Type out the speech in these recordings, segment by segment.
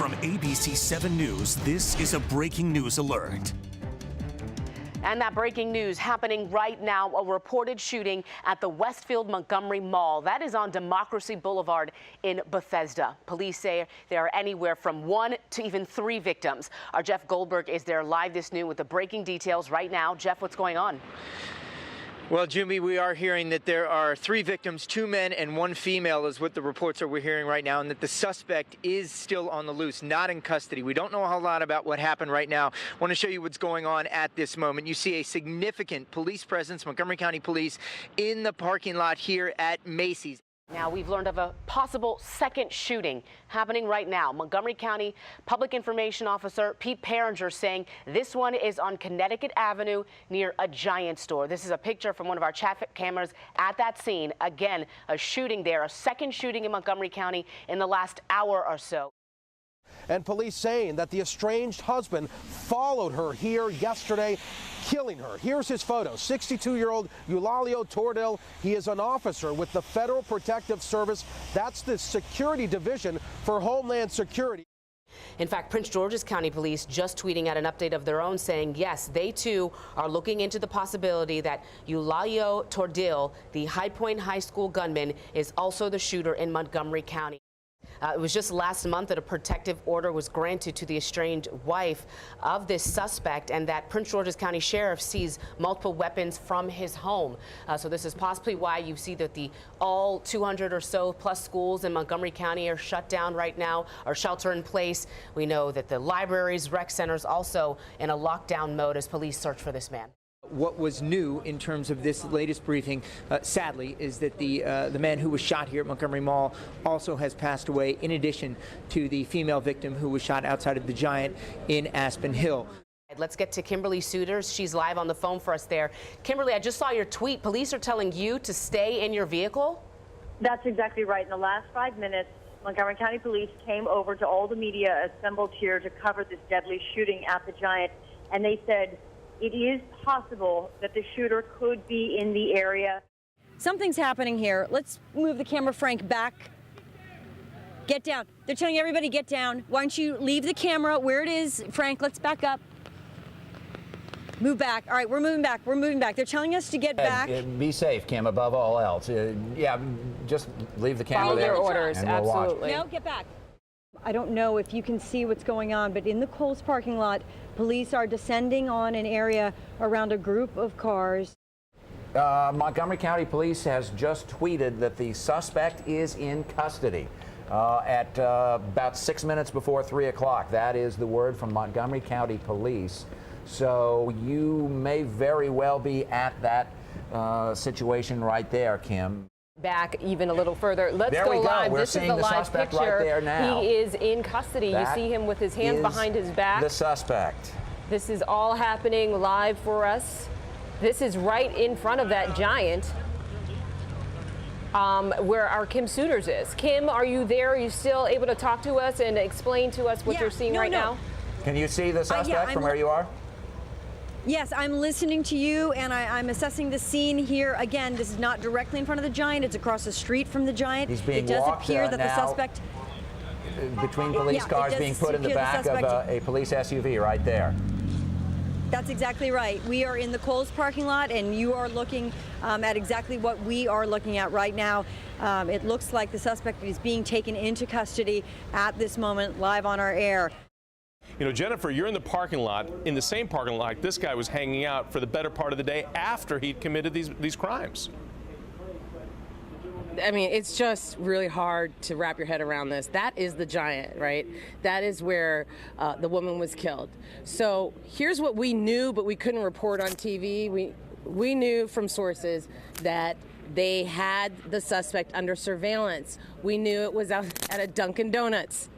From ABC 7 News, this is a breaking news alert. And that breaking news happening right now, a reported shooting at the Westfield Montgomery Mall. That is on Democracy Boulevard in Bethesda. Police say there are anywhere from 1 to even 3 victims. Our Jeff Goldberg is there live this noon with the breaking details right now. Jeff, what's going on? Well, Jimmy, we are hearing that there are 3 victims, 2 men and 1 female is what the reports are we're hearing right now, and that the suspect is still on the loose, not in custody. We don't know a whole lot about what happened right now. I want to show you what's going on at this moment. You see a significant police presence, Montgomery County Police, in the parking lot here at Macy's. Now, we've learned of a possible second shooting happening right now. Montgomery County Public Information Officer Pete Perringer saying this one is on Connecticut Avenue near a Giant store. This is a picture from one of our traffic cameras at that scene. Again, a shooting there, a second shooting in Montgomery County in the last hour or so. And police saying that the estranged husband followed her here yesterday, killing her. Here's his photo. 62-year-old Eulalio Tordil. He is an officer with the Federal Protective Service. That's the Security Division for Homeland Security. In fact, Prince George's County Police just tweeting out an update of their own saying, yes, they too are looking into the possibility that Eulalio Tordil, the High Point High School gunman, is also the shooter in Montgomery County. It was just last month that a protective order was granted to the estranged wife of this suspect, and that Prince George's County Sheriff sees multiple weapons from his home. So this is possibly why you see that all 200 or so plus schools in Montgomery County are shut down right now, or shelter in place. We know that the libraries, rec centers also in a lockdown mode as police search for this man. What was new in terms of this latest briefing, sadly, is that the man who was shot here at Montgomery Mall also has passed away, in addition to the female victim who was shot outside of the Giant in Aspen Hill. Let's get to Kimberly Suiters. She's live on the phone for us there. Kimberly, I just saw your tweet. Police are telling you to stay in your vehicle? That's exactly right. In the last 5 minutes, Montgomery County Police came over to all the media assembled here to cover this deadly shooting at the Giant, and they said it is possible that the shooter could be in the area. Something's happening here. Let's move the camera, Frank, back. Get down. They're telling everybody get down. Why don't you leave the camera where it is? Frank, let's back up. Move back. All right, we're moving back. We're moving back. They're telling us to get back. Be safe, Kim, above all else. Yeah, just leave the camera Follow there. their orders, and we'll absolutely. watch. No, get back. I don't know if you can see what's going on, but in the Kohl's parking lot, police are descending on an area around a group of cars. Montgomery County Police has just tweeted that the suspect is in custody at about 6 minutes before 3 o'clock. That is the word from Montgomery County Police. So you may very well be at that situation right there, Kim. Back even a little further. Let's there go we go. live. We're this seeing is the the live suspect picture. right there now. He is in custody. That you see him with his hands behind his back. The suspect. This is all happening live for us. This is right in front of that Giant where our Kim Suiters is. Kim, are you there? Are you still able to talk to us and explain to us what you're seeing right now? Can you see the suspect from where you are? Yes, I'm listening to you, and I'm assessing the scene here. Again, this is not directly in front of the Giant. It's across the street from the Giant. He's being it does walked, appear that the now suspect... between police cars being put in the back of a police SUV right there. That's exactly right. We are in the Kohl's parking lot, and you are looking at exactly what we are looking at right now. It looks like the suspect is being taken into custody at this moment, live on our air. You know, Jennifer, you're in the parking lot, in the same parking lot this guy was hanging out for the better part of the day after he'd committed these crimes. I mean, it's just really hard to wrap your head around this. That is the Giant, right? That is where the woman was killed. So here's what we knew, but we couldn't report on TV. We knew from sources that they had the suspect under surveillance. We knew it was out at a Dunkin' Donuts.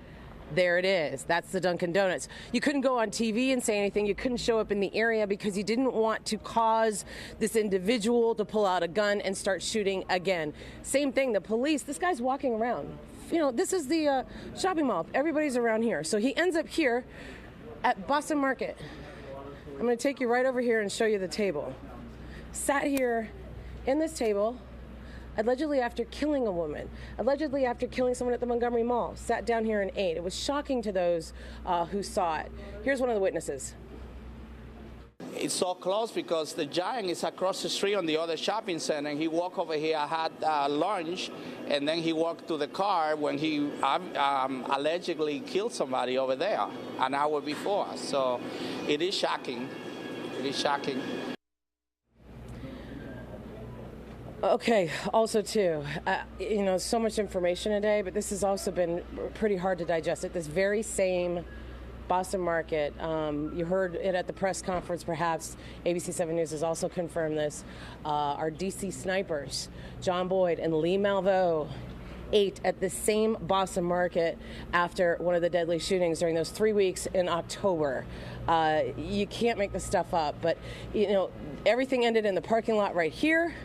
There it is. That's the Dunkin' Donuts. You couldn't go on TV and say anything. You couldn't show up in the area because you didn't want to cause this individual to pull out a gun and start shooting again. Same thing, the police, this guy's walking around. You know, this is the shopping mall. Everybody's around here. So he ends up here at Boston Market. I'm going to take you right over here and show you the table. Sat here in this table allegedly after killing a woman, allegedly after killing someone at the Montgomery Mall, sat down here and ate. It was shocking to those who saw it. Here's one of the witnesses. It's so close because the giant is across the street on the other shopping center. And he walked over here, had lunch, and then he walked to the car when he allegedly killed somebody over there an hour before. So it is shocking. It is shocking. Okay, also too, so much information today, but this has also been pretty hard to digest. At this very same Boston market, you heard it at the press conference perhaps, ABC 7 News has also confirmed this, our DC snipers, John Boyd and Lee Malveaux, ate at the same Boston market after one of the deadly shootings during those 3 weeks in October. You can't make this stuff up, but everything ended in the parking lot right here.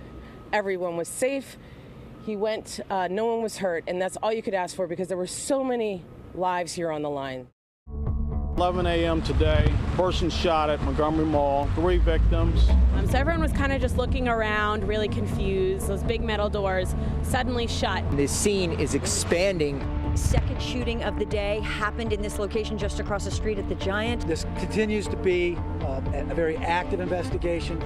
Everyone was safe. He went, no one was hurt, and that's all you could ask for because there were so many lives here on the line. 11 a.m. today, person shot at Montgomery Mall, 3 victims. So everyone was kind of just looking around, really confused. Those big metal doors suddenly shut. This scene is expanding. Second shooting of the day happened in this location just across the street at the Giant. This continues to be a very active investigation.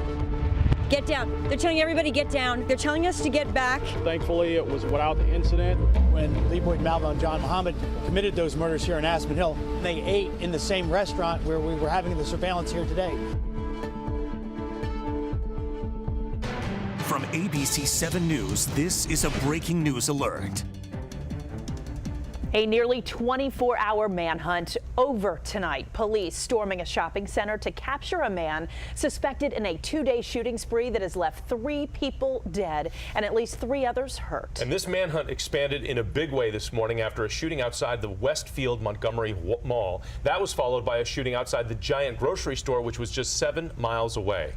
Get down. They're telling everybody get down. They're telling us to get back. Thankfully, it was without the incident. When Lee Boyd Malveaux and John Muhammad committed those murders here in Aspen Hill, they ate in the same restaurant where we were having the surveillance here today. From ABC 7 News, this is a breaking news alert. A nearly 24-hour manhunt over tonight. Police storming a shopping center to capture a man suspected in a 2-day shooting spree that has left 3 people dead and at least 3 others hurt. And this manhunt expanded in a big way this morning after a shooting outside the Westfield Montgomery Mall. That was followed by a shooting outside the Giant grocery store, which was just 7 miles away.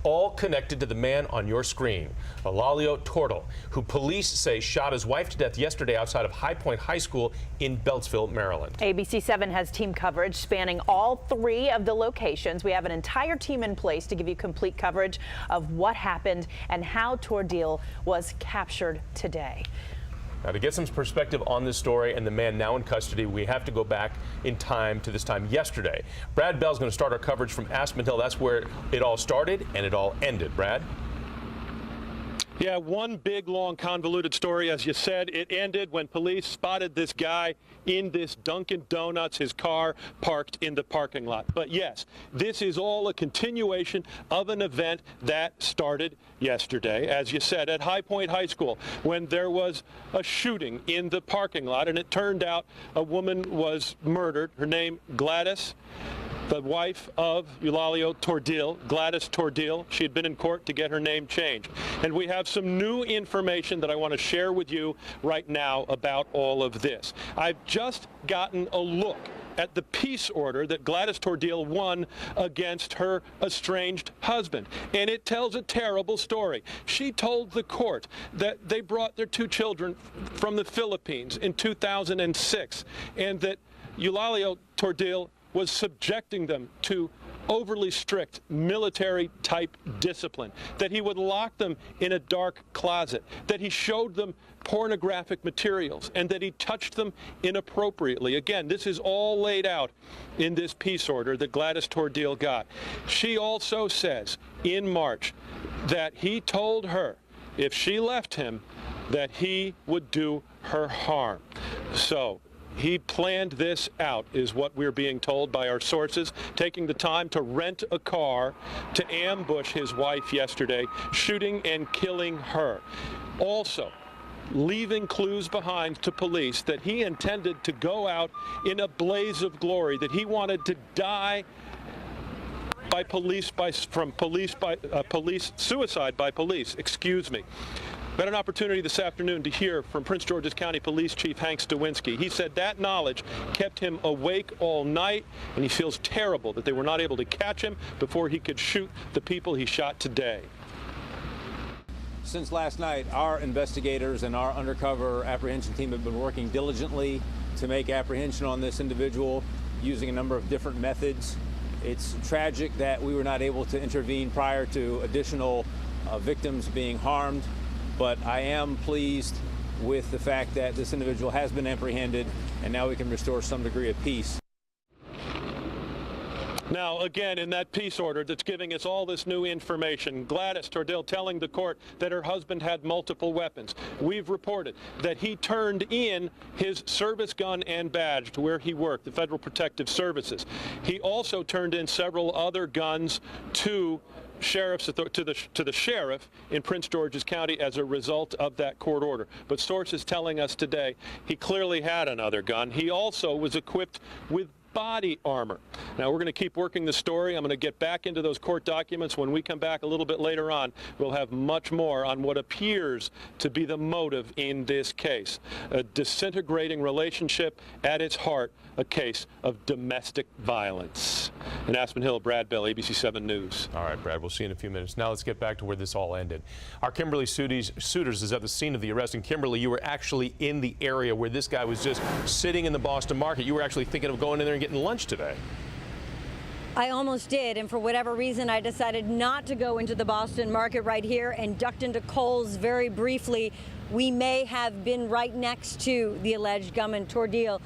All connected to the man on your screen, Eulalio Tordil, who police say shot his wife to death yesterday outside of High Point High School in Beltsville, Maryland. ABC 7 has team coverage spanning all 3 of the locations. We have an entire team in place to give you complete coverage of what happened and how Tordil was captured today. Now, to get some perspective on this story and the man now in custody, we have to go back in time to this time yesterday. Brad Bell's going to start our coverage from Aspen Hill. That's where it all started and it all ended. Brad? Yeah, one big, long, convoluted story. As you said, it ended when police spotted this guy in this Dunkin' Donuts, his car parked in the parking lot. But yes, this is all a continuation of an event that started yesterday, as you said, at High Point High School, when there was a shooting in the parking lot, and it turned out a woman was murdered. Her name, Gladys, the wife of Eulalio Tordil, Gladys Tordil. She had been in court to get her name changed. And we have some new information that I want to share with you right now about all of this. I've just gotten a look at the peace order that Gladys Tordil won against her estranged husband. And it tells a terrible story. She told the court that they brought their 2 children from the Philippines in 2006, and that Eulalio Tordil was subjecting them to overly strict military-type discipline, that he would lock them in a dark closet, that he showed them pornographic materials, and that he touched them inappropriately. Again, this is all laid out in this peace order that Gladys Tordil got. She also says in March that he told her if she left him that he would do her harm. So he planned this out, is what we're being told by our sources, taking the time to rent a car to ambush his wife yesterday, shooting and killing her. Also, leaving clues behind to police that he intended to go out in a blaze of glory, that he wanted to die by suicide by police, excuse me. We had an opportunity this afternoon to hear from Prince George's County Police Chief Hank Stawinski. He said that knowledge kept him awake all night, and he feels terrible that they were not able to catch him before he could shoot the people he shot today. Since last night, our investigators and our undercover apprehension team have been working diligently to make apprehension on this individual using a number of different methods. It's tragic that we were not able to intervene prior to additional victims being harmed. but I am pleased with the fact that this individual has been apprehended, and now we can restore some degree of peace. Now, again, in that peace order that's giving us all this new information, Gladys Tordil telling the court that her husband had multiple weapons. We've reported that he turned in his service gun and badge to where he worked, the Federal Protective Services. He also turned in several other guns to the sheriff in Prince George's County as a result of that court order. But sources telling us today he clearly had another gun. He also was equipped with body armor. Now, we're going to keep working the story. I'm going to get back into those court documents. When we come back a little bit later on, we'll have much more on what appears to be the motive in this case. A disintegrating relationship at its heart, a case of domestic violence. In Aspen Hill, Brad Bell, ABC 7 News. All right, Brad, we'll see you in a few minutes. Now let's get back to where this all ended. Our Kimberly Suiters is at the scene of the arrest. And Kimberly, you were actually in the area where this guy was just sitting in the Boston market. You were actually thinking of going in there and getting lunch today. I almost did, and for whatever reason, I decided not to go into the Boston market right here and ducked into Kohl's very briefly. We may have been right next to the alleged gunman, Tordil.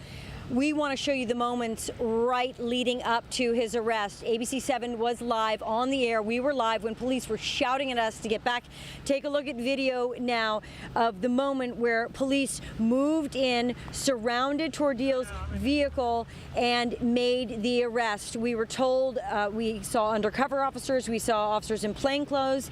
We want to show you the moments right leading up to his arrest. ABC 7 was live on the air. We were live when police were shouting at us to get back. Take a look at video now of the moment where police moved in, surrounded Tordil's vehicle, and made the arrest. We were told we saw undercover officers, we saw officers in plainclothes.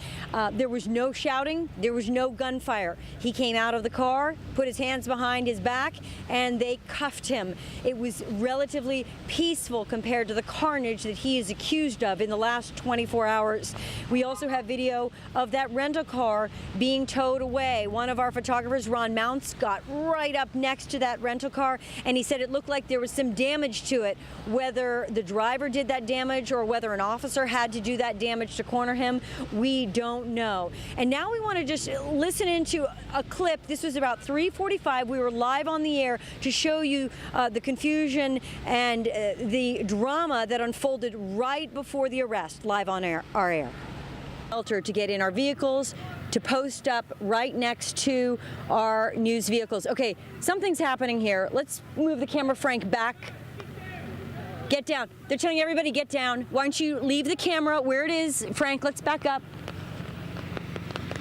There was no shouting, there was no gunfire. He came out of the car, put his hands behind his back, and they cuffed him. It was relatively peaceful compared to the carnage that he is accused of in the last 24 hours. We also have video of that rental car being towed away. One of our photographers, Ron Mounts, got right up next to that rental car, and he said it looked like there was some damage to it. Whether the driver did that damage or whether an officer had to do that damage to corner him, we don't know. And now we want to just listen into a clip. This was about 3:45. We were live on the air to show you the confusion and the drama that unfolded right before the arrest, live on our air. To get in our vehicles, to post up right next to our news vehicles. Okay, something's happening here. Let's move the camera, Frank, back. Get down. They're telling everybody get down. Why don't you leave the camera where it is? Frank, let's back up.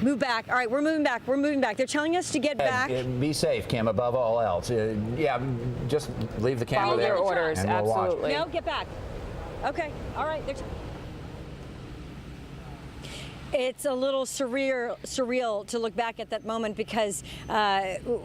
Move back. All right, we're moving back. We're moving back. They're telling us to get back. Be safe, Kim, above all else. Yeah, just leave the camera Follow there. their orders, and we'll absolutely. watch. No, get back. Okay, all right. It's a little surreal to look back at that moment because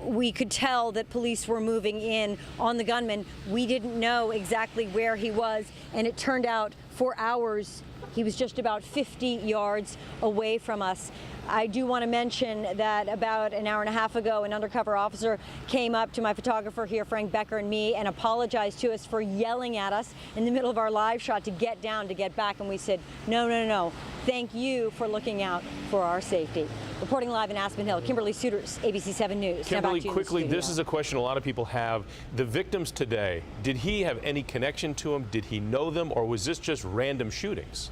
we could tell that police were moving in on the gunman. We didn't know exactly where he was, and it turned out for hours he was just about 50 yards away from us. I do want to mention that about an hour and a half ago, an undercover officer came up to my photographer here, Frank Becker, and me, and apologized to us for yelling at us in the middle of our live shot to get down, to get back. And we said, no. Thank you for looking out for our safety. Reporting live in Aspen Hill, Kimberly Suiters, ABC 7 News. Kimberly, quickly, this is a question a lot of people have. The victims today, did he have any connection to them? Did he know them? Or was this just random shootings?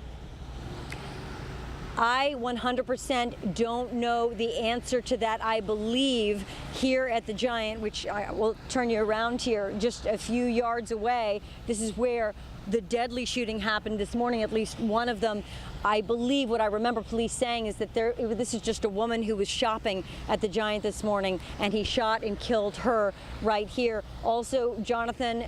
I 100% don't know the answer to that. I believe here at the Giant, which I will turn you around here, just a few yards away, this is where the deadly shooting happened this morning, at least one of them. I believe what I remember police saying is that this is just a woman who was shopping at the Giant this morning, and he shot and killed her right here. Also, Jonathan,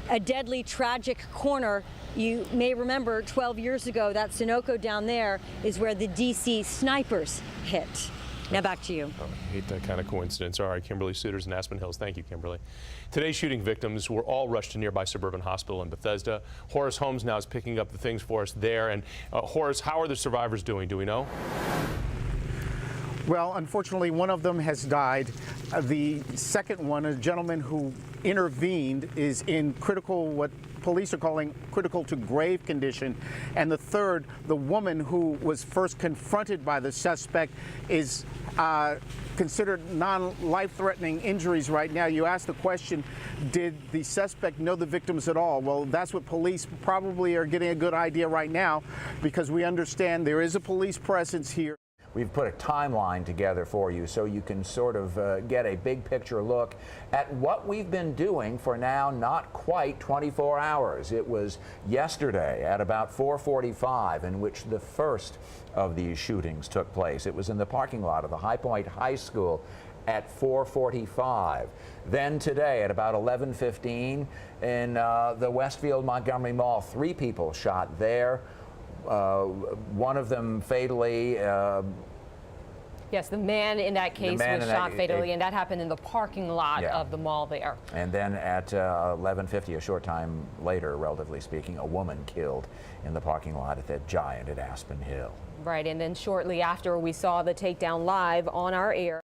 a deadly, tragic corner. You may remember 12 years ago, that Sunoco down there is where the D.C. snipers hit. Now back to you. Oh, I hate that kind of coincidence. All right, Kimberly Suiters in Aspen Hills. Thank you, Kimberly. Today's shooting victims were all rushed to nearby suburban hospital in Bethesda. Horace Holmes now is picking up the things for us there. And Horace, how are the survivors doing? Do we know? Well, unfortunately, one of them has died. The second one, a gentleman who intervened, is in what police are calling critical to grave condition. And the third, the woman who was first confronted by the suspect, is considered non-life-threatening injuries right now. You asked the question, did the suspect know the victims at all? Well, that's what police probably are getting a good idea right now, because we understand there is a police presence here. we've put a timeline together for you so you can sort of get a big picture look at what we've been doing for now not quite 24 hours. It was yesterday at about 4:45 in which the first of these shootings took place. It was in the parking lot of the High Point High School at 4:45. Then today at about 11:15 in the Westfield Montgomery Mall, 3 people shot there. One of them fatally. Yes, the man in that case was shot fatally, and that happened in the parking lot of the mall there. And then at 11:50, a short time later, relatively speaking, a woman killed in the parking lot at that Giant at Aspen Hill. Right, and then shortly after, we saw the takedown live on our air.